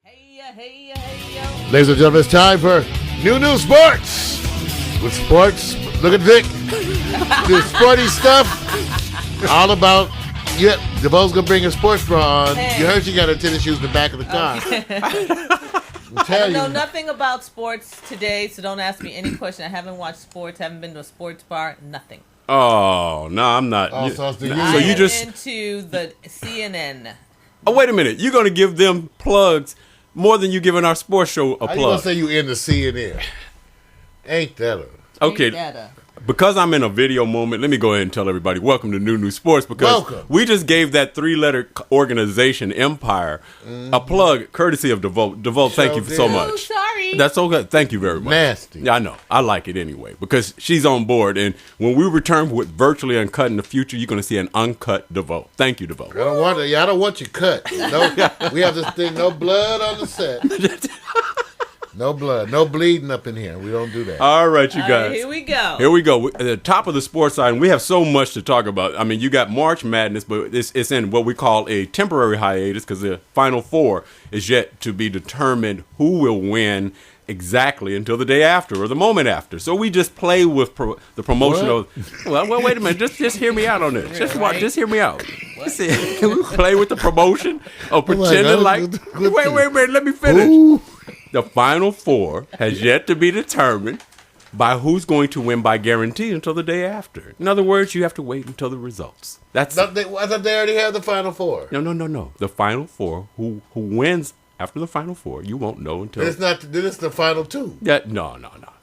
Hey. Ladies and gentlemen, it's time for New Sports. With Sportz, look at Vic. The sporty stuff. All about, DeVoe's going to bring her sports bra on. Hey. You heard she got her tennis shoes in the back of the car. I know nothing about sports today, so don't ask me any question. I haven't watched sports, haven't been to a sports bar, nothing. Oh, no, I'm not. Oh, so it's the I union. am into the CNN. Oh, wait a minute. You're going to give them plugs more than you giving our sports show a How you going to plug. say you in the CNN? Ain't that a... Okay, because I'm in a video moment, let me go ahead and tell everybody, welcome to New Sports, because we just gave that three-letter organization, Empire, a plug courtesy of DeVoe. DeVoe, thank you so much. Oh, sorry. That's okay. Thank you very much. Nasty. Yeah, I know. I like it anyway because she's on board. And when we return with virtually uncut in the future, you're going to see an uncut DeVoe. Thank you, DeVoe. I don't want you cut. No, we have this thing, no blood on the set. No blood. No bleeding up in here. We don't do that. All right, you guys. Here we go. Here we go. At the top of the sports side, and we have so much to talk about. I mean, you got March Madness, but it's in what we call a temporary hiatus because the Final Four is yet to be determined who will win exactly until the day after or the moment after. So we just play with the promotion of. Well, wait a minute. Just hear me out on this. Just hear me out. See, we play with the promotion of pretending wait a minute. Let me finish. Ooh. The Final Four has yet to be determined by who's going to win by guarantee until the day after. In other words, you have to wait until the results. I thought they already have the Final Four. No. The Final Four, who wins after the Final Four, you won't know until... It's the Final Two. No.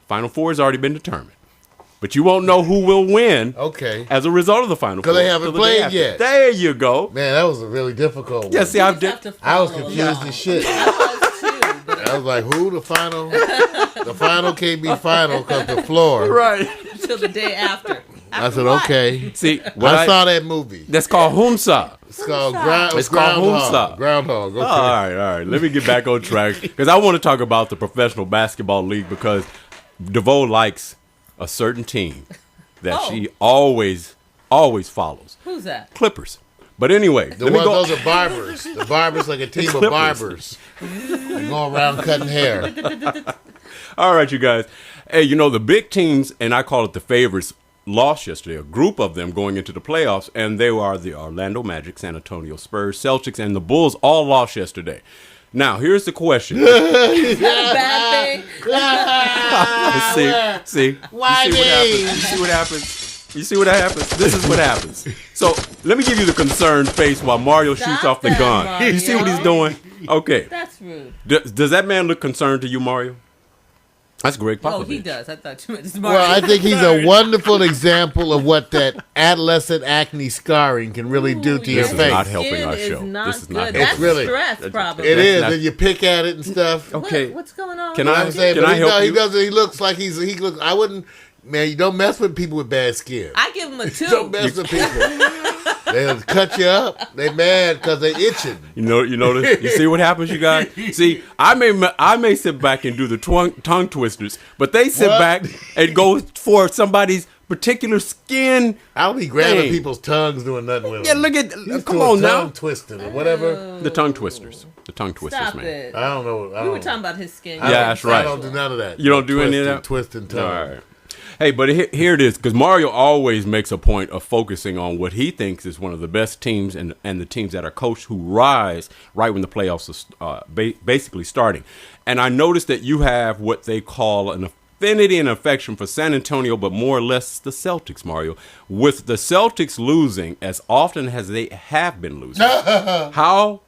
Final Four has already been determined. But you won't know who will win as a result of the Final Four. Because they haven't played yet. There you go. Man, that was a really difficult one. Yeah, see, I was confused as shit. I was like, who? The final? The final can't be final because the floor. Right. Until the day after. I said, okay. See, I saw that movie. That's called Humsa. It's called Humsa. Groundhog. Okay. All right. Let me get back on track because I want to talk about the Professional Basketball League because DeVoe likes a certain team that she always follows. Who's that? Clippers. But anyway, Those are barbers. The barbers like a team of barbers. They go around cutting hair. All right, you guys. Hey, the big teams, and I call it the favorites, lost yesterday. A group of them going into the playoffs, and they are the Orlando Magic, San Antonio Spurs, Celtics, and the Bulls all lost yesterday. Now, here's the question. Is that a bad thing? See what happens? This is what happens. So let me give you the concerned face while Mario shoots off the gun. Mario. You see what he's doing? Okay. That's rude. Does that man look concerned to you, Mario? That's Greg Popovich. Oh, he does. I thought you meant Mario. Well, I think he's a wonderful example of what that adolescent acne scarring can really do to your This is face. not helping our Skin show. is not This is good. not helping. That's It's really- stress, probably. It is, not- and you pick at it and stuff. Okay. What's going on? Can You know I- what I'm saying? Can But I help he you? doesn't. He looks like he looks. I wouldn't. Man, you don't mess with people with bad skin. I give him a 2. Don't mess with people. They'll cut you up. They mad because they itching. You notice? You see what happens, you guys? See, I may sit back and do the tongue twisters, but they sit back and go for somebody's particular skin. I'll be grabbing thing. people's tongues doing nothing with Yeah, them. look at. He's Come doing on now. tongue twisting or whatever. The tongue twisters. The tongue twisters, Stop man. it. I don't know. We were talking about his skin. Yeah, that's right. I don't do none of that. You don't do any of that? Twisting tongue. All right. Hey, but here it is, because Mario always makes a point of focusing on what he thinks is one of the best teams and the teams that are coached who rise right when the playoffs are basically starting. And I noticed that you have what they call an affinity and affection for San Antonio, but more or less the Celtics, Mario. With the Celtics losing as often as they have been losing, how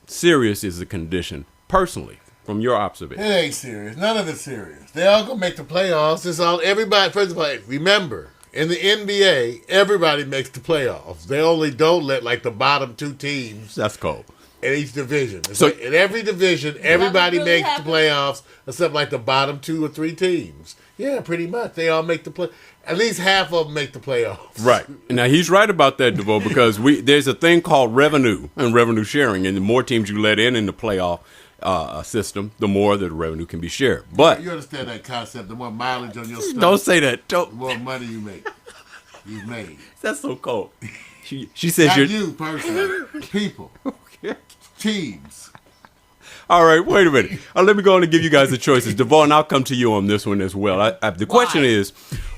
serious is the condition, personally, from your observation? It ain't serious. None of it's serious. They all gonna make the playoffs. It's all everybody. First of all, remember in the NBA, everybody makes the playoffs. They only don't let like the bottom 2 teams That's cold. in each division. It's So- like in every division, everybody really makes happens? the playoffs except like the bottom 2 or 3 teams. Yeah, pretty much. They all make the play. At least half of them make the playoffs. Right. Now, he's right about that, DeVoe, because there's a thing called revenue and revenue sharing, and the more teams you let in the playoff system, the more the revenue can be shared. But You understand that concept? The more mileage on your stuff, don't say that. the more money you make. You've made. That's so cold. She says Not you're... you personally. People. Teams. All right, wait a minute. Let me go on and give you guys the choices. Devon, I'll come to you on this one as well. The question is,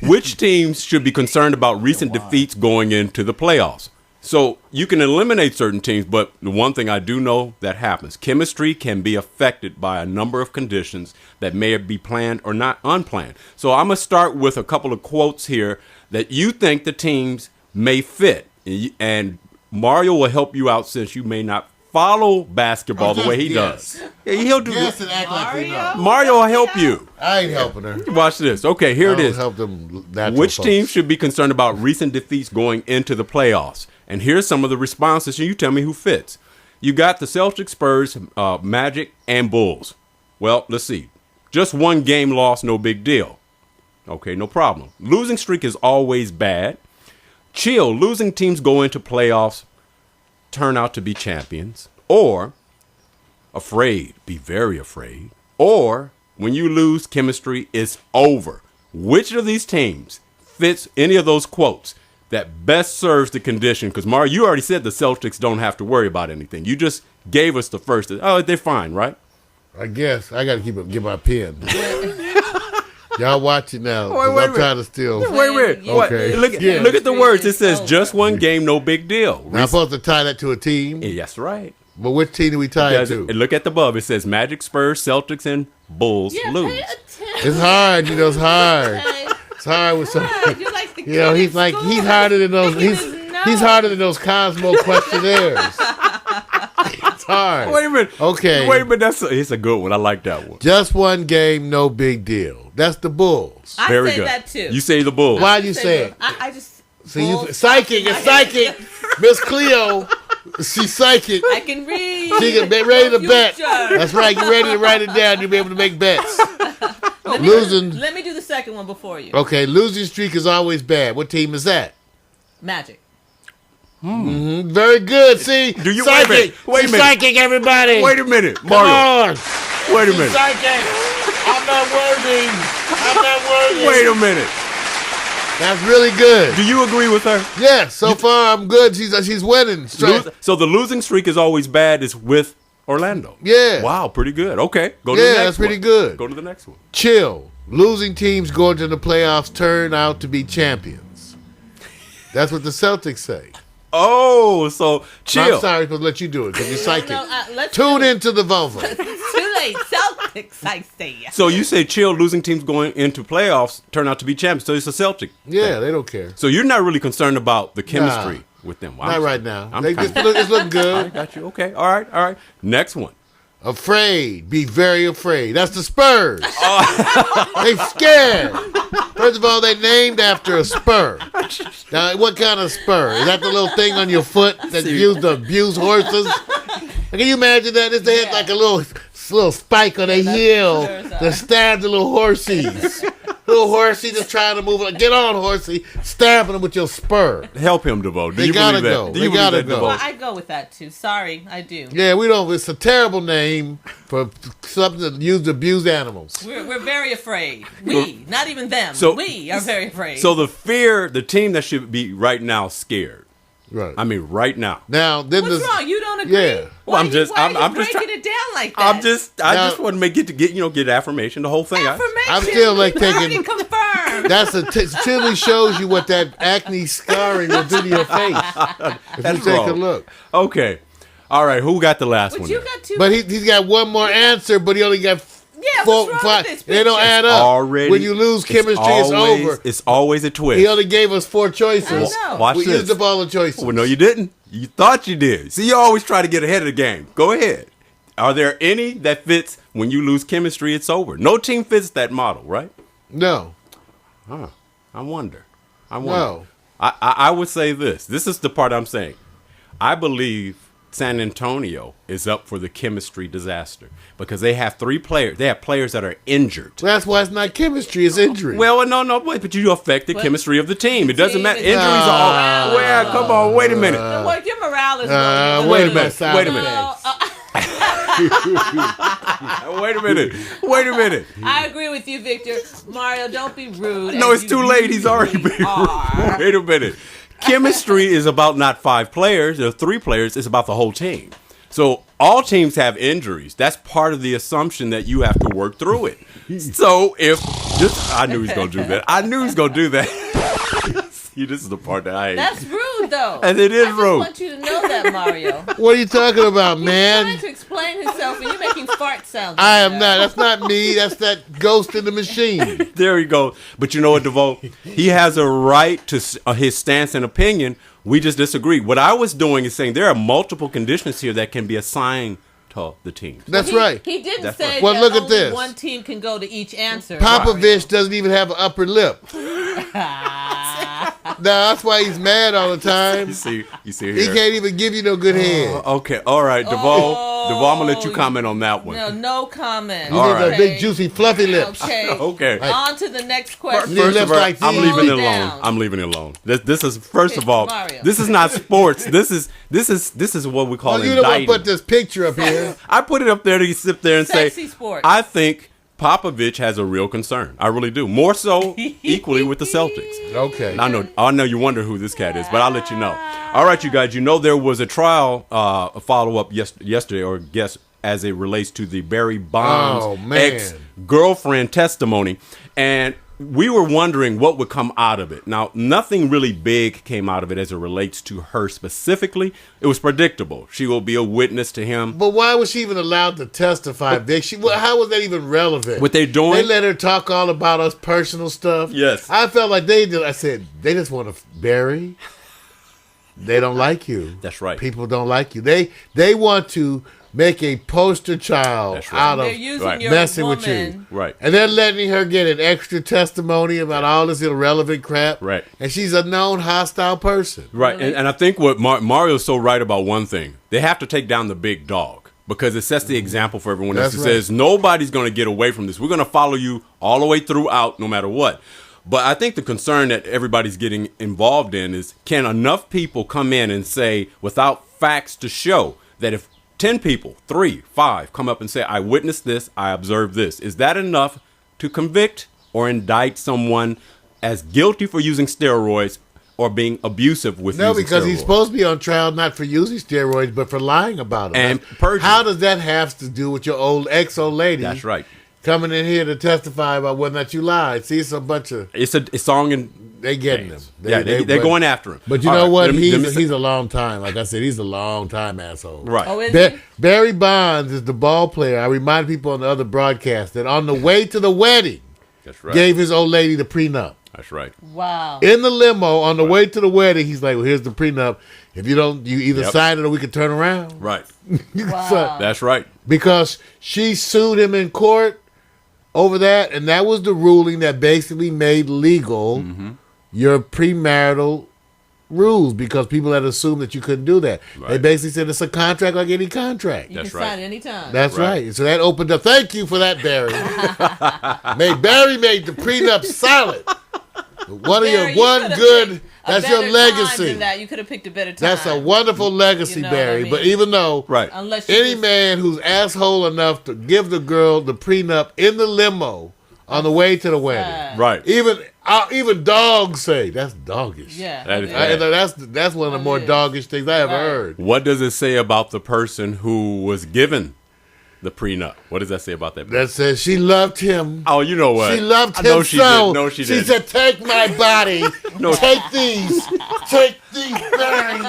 which teams should be concerned about recent defeats going into the playoffs? So you can eliminate certain teams, but the one thing I do know that happens, chemistry can be affected by a number of conditions that may be planned or not unplanned. So I'm going to start with a couple of quotes here that you think the teams may fit. And Mario will help you out since you may not follow basketball the way he does. Yeah, he'll do Yes, and act like we know. Mario will help you. I ain't helping her. Watch this. Okay, here it is. Help them natural Which folks. team should be concerned about recent defeats going into the playoffs? And here's some of the responses, and you tell me who fits. You got the Celtics, Spurs, Magic, and Bulls. Well, let's see. Just one game lost, no big deal. Okay, no problem. Losing streak is always bad. Chill. Losing teams go into playoffs, turn out to be champions. Or afraid, be very afraid. Or when you lose, chemistry is over. Which of these teams fits any of those quotes that best serves the condition? Because, Mario, you already said the Celtics don't have to worry about anything. You just gave us the first. Oh, they're fine, right? I guess I got to get my pen. Y'all watch it now. Wait I'm trying to steal. Wait. Okay. Look at the words. It says just one game, no big deal. Now, I'm supposed to tie that to a team. Yeah, that's right. But which team do we tie it to? And look at the above. It says Magic, Spurs, Celtics, and Bulls lose. Pay attention. It's hard. It's hard. Okay. It's hard with some. You're like the He's kid in school. he's harder than those. Picking his nose. He's harder than those Cosmo questionnaires. It's hard. Wait a minute. Okay. Wait a minute. It's a good one. I like that one. Just one game, no big deal. That's the Bulls. I Very say good. that too. You say the Bulls. Why'd you say it? I just See, you Bulls. psychic. It's psychic. Miss Cleo, she's psychic. I can read. She can be ready to bet. Future. That's right. You're ready to write it down. You'll be able to make bets. Let me do the second one before you. Okay, losing streak is always bad. What team is that? Magic. Very good. See, Do you- psychic? wait a She's minute. psychic, everybody. Wait a minute, Come Mario. on. Wait a She's minute. psychic. I'm not worthy. I'm not worthy. Wait a minute. That's really good. Do you agree with her? Yes, so far I'm good. She's winning. So the losing streak is always bad. Is with Orlando. Yeah. Wow, pretty good. Okay, go to the Yeah, next that's pretty one. good. Go to the next one. Chill. Losing teams going to the playoffs turn out to be champions. That's what the Celtics say. Oh, so chill. I'm sorry to let you do it because you're psychic. Let's Tune do it. into the Volvo. It's too late. Celtics, I say. So you say chill. Losing teams going into playoffs turn out to be champions. So it's a Celtic. Yeah, they don't care. So you're not really concerned about the chemistry with them. Not right now. I'm They kinda- it's looking I good. got you. Okay. All right. Next one. Afraid. Be very afraid. That's the Spurs. They scared. First of all, they named after a spur. Now, what kind of spur? Is that the little thing on your foot that you use to abuse horses? Can you imagine that? If they had like a little spike on their heel that stabs the little horsies. Little horsey just trying to move it. Get on, horsey. Stabbing them with your spur. Help him, DeVoe. Do They you gotta believe go. that? Do They you believe gotta that, go. DeVoe? Well, I go with that too. Sorry, I do. Yeah, we don't. It's a terrible name for something that used to abuse animals. We're very afraid. We, not even them. So- we are very afraid. So the team that should be right now scared. Right. I mean, right now. Now, then what's this. wrong? You don't agree? Yeah. Well, Why I'm just- Why I'm are you just breaking try- it down like that? I Now- just want to get affirmation. The whole thing. Affirmation. I'm still, like, We've already taking- confirmed. That's clearly shows you what that acne scarring will do to your face. If That's you take a wrong. look. Okay. All right. Who got the last But one? you then? got two. But he's got one more answer, but he only got Yeah, four, what's wrong five. with this They don't picture? add up. Already. When you lose chemistry, it's over. It's always a twist. He only gave us 4 choices. I know. Watch We this. used up all the choices. Well, no, you didn't. You thought you did. See, you always try to get ahead of the game. Go ahead. Are there any that fits when you lose chemistry, it's over? No team fits that model, right? No. Huh. I wonder. No. I would say this. This is the part I'm saying. I believe San Antonio is up for the chemistry disaster because they have 3 players. They have players that are injured. That's why it's not chemistry, it's injury. Well, no, wait, but you affect the But chemistry of the team. It doesn't team matter. is- Injuries are all. Well, come on, wait a minute. Well, your morale is wait a going minute. Wait a minute. Wait a minute. Wait a minute. I agree with you, Victor. Mario, don't be rude. No, as it's you too late. He's already usually been. are. Wait a minute. Chemistry is about not 5 players. There are 3 players. It's about the whole team. So all teams have injuries. That's part of the assumption that you have to work through it. So I knew he was going to do that. I knew he was going to do that. See, this is the part that I hate. That's rude, though. And it is rude. I want you to know that, Mario. What are you talking about, man? He's trying to explain himself, and you're making fart sounds. I am not. That's not me. That's that ghost in the machine. There he goes. But you know what, DeVoe? He has a right to his stance and opinion. We just disagree. What I was doing is saying there are multiple conditions here that can be assigned to the teams. That's right. He didn't That's say right. Well, that look at only this. one team can go to each answer. Popovich doesn't even have an upper lip. That's why he's mad all the time. You see here. He can't even give you no good head. Okay, all right, DeVoe. DeVoe, I'm going to let you comment on that one. No comment. You All need right. those big, juicy, fluffy lips. Okay. Okay. On to the next question. First First of all, like I'm these. leaving it Slow alone. down. I'm leaving it alone. This is first of all, Mario. this is not sports. This is what we call Well, you don't want indicting. to put this picture up here. I put it up there to sit there and Sexy say, sports. I think Popovich has a real concern. I really do. More so, equally with the Celtics. Okay. I know you wonder who this cat is, but I'll let you know. All right, you guys. You know there was a trial, a follow up yesterday, or guess as it relates to the Barry Bonds ex-girlfriend testimony, and we were wondering what would come out of it. Now, nothing really big came out of it as it relates to her specifically. It was predictable. She will be a witness to him. But why was she even allowed to testify, Vic? How was that even relevant? What they're doing? They let her talk all about us personal stuff. Yes. I felt like they just want to bury. They don't like you. That's right. People don't like you. They want to make a poster child That's right. out They're of using your messing woman. with you. Right. And they're letting her get an extra testimony about all this irrelevant crap. Right. And she's a known hostile person. Right, and I think what Mario's so right about one thing. They have to take down the big dog because it sets the example for everyone else. That's It right. says nobody's going to get away from this. We're going to follow you all the way throughout no matter what. But I think the concern that everybody's getting involved in is can enough people come in and say without facts to show that if 10 people, 3, 5, come up and say, I witnessed this, I observed this. Is that enough to convict or indict someone as guilty for using steroids or being abusive with No, using because steroids? he's supposed to be on trial not for using steroids, but for lying about them. And perjury. How does that have to do with your old lady? That's right. Coming in here to testify about whether or not you lied. See, it's a bunch of It's a song and they getting him. they're but- going after him. But you All know right, what? let me say- He's a long time. Like I said, he's a long time asshole. right. Oh, is he? Barry Bonds is the ball player. I remind people on the other broadcast that on the way to the wedding, That's right. gave his old lady the prenup. That's right. Wow. In the limo on the way to the wedding, he's like, "Well, here's the prenup. If you don't, you either Yep. sign it or we can turn around." Right. Wow. That's right. Because she sued him in court over that, and that was the ruling that basically made legal your premarital rules because people had assumed that you couldn't do that. They Right. basically said it's a contract like any contract. You That's can right. sign anytime. That's Right. right. So that opened up. Thank you for that, Barry. Barry made the prenup solid. One of Barry, your one could've good. picked a That's your better time legacy. than that. You could have picked a better time. That's a wonderful legacy, You know what I Barry. mean? But even though Right. Unless you any just- man who's asshole enough to give the girl the prenup in the limo on the way to the wedding, sad. Right. even dogs say that's doggish. Yeah. That is I- bad. that's one of the more It is. doggish things I ever Right. heard. What does it say about the person who was given the prenup? What does that say about that person? That says she loved him. Oh, you know what? She loved I him know she so. did. No, she didn't. said, "Take my body. No. Take these. Take these, Barry."